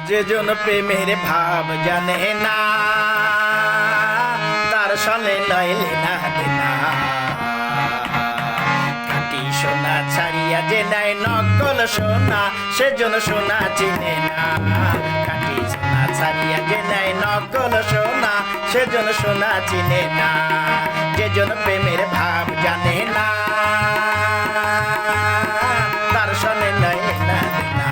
যে জন প্রেমের ভাব জানে না তার সনে লইলে না দেনা খাঁটি সোনা ছাড়িয়া যে নাই নকল সোনা সেজন সোনা চিনে না খাঁটি সোনা ছাড়িয়া যে নাই নকল সোনা সেজন সোনা চিনে না যে জন প্রেমের ভাব জানে না তার সনে লইলে না দেনা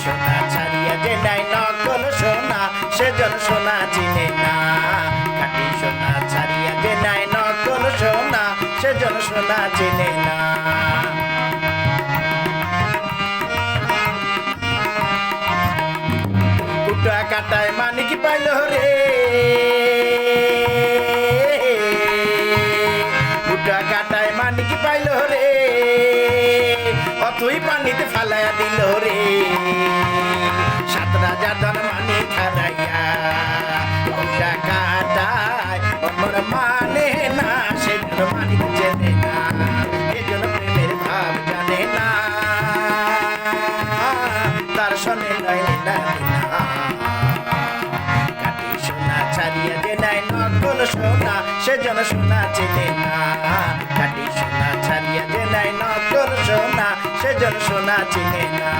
সোনা ছাড়িয়া যে নাই নকল সোনা সেজন সোনা চিনে না খাঁটি সোনা ছাড়িয়া যে নাই নকল সোনা সেজন সোনা চিনে না কুটা কাটায় মানিক পাইল রে কুটা কাটায় মানিক পাইল রে অথই পানিতে ফালাইয়া দিল রে সাত রাজা ধন মানে খারাইয়া কুটা কাটায় অমর মানে না সেজন্য মানিক চেনে না এজন্য প্রেমের ভাব জানে না তার সনে লইলে না খাঁটি সোনা ছাড়িয়া যে নাই নকল সোনা সেজন সোনা চেনে না খাঁটি সোনা ছাড়িয়া যে নাই নকল সোনা সেজন সোনা চিনে না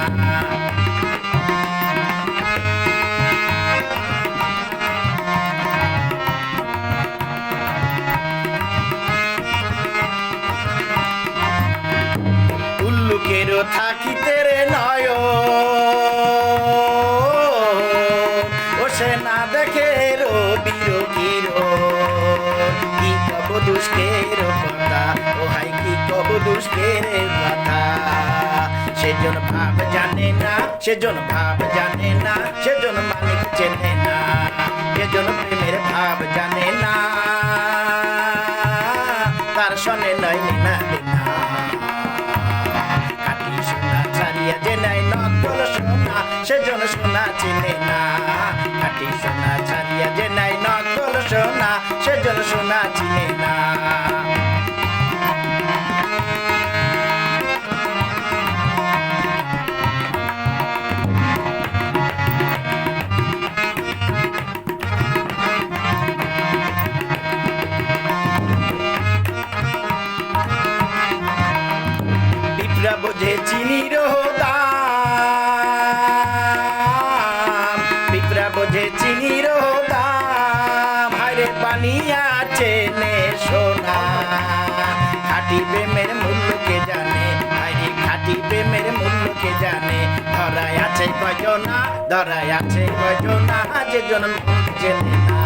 উল্লুকেরও থাকিতে রে নয় ও সে না দেখে বিরোগীর কি কব দুষ্কের কথা ও হাই কি কব দুষ্কের কথা সেজন ভাব জানে না সেজন ভাব জানে না সেজন মানিক চেনে না সেজন প্রেমের ভাব জানে না তার সনে লইলে না দেনা খাঁটি সোনা ছাড়িয়া যে নাই নকল সোনা সেজন সোনা চিনে না খাঁটি সোনা ছাড়িয়া যে নাই নকল সোনা সেজন সোনা চিনে না পিঁপড়া বোঝে চিনির দাম পিঁপড়া বোঝে চিনির দাম হায়রে পানি আছে নে সোনা খাঁটি প্রেমের মূল্য কে জানে হায়রে খাঁটি প্রেমের মূল্য কে জানে ধরায় আছে কয়জনা ধরায় আছে কয়জনা যে জন চেনে না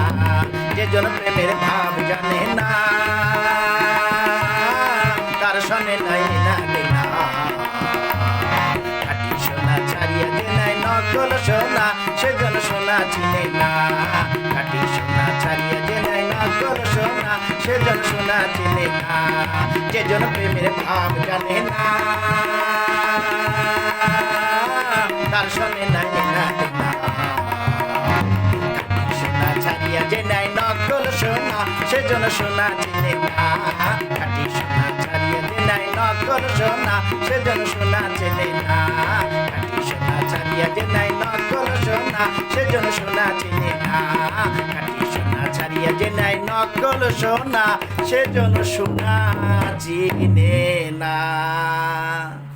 যে জন প্রেমের ভাব জানে না তার সনে লইলে না দেনা খাঁটি সোনা ছাড়িয়া যে নাই নকল সোনা সেজন সোনা চিনে না খাঁটি সোনা ছাড়িয়া যে নাই নকল সোনা সেজন সোনা চিনে না যে জন প্রেমের ভাব জানে না তার সনে লইলে না দেনা খাঁটি সোনা ছাড়িয়া যে নাই নকল সোনা সেজন সোনা চিনে না খাঁটি সোনা ছাড়িয়া যে নাই নকল সোনা সেজন সোনা চেনে না খাঁটি সোনা ছাড়িয়া যে নাই নকল সোনা সেজন সোনা চিনে না খাঁটি সোনা ছাড়িয়া যে নাই নকল সোনা সেজন সোনা চিনে না।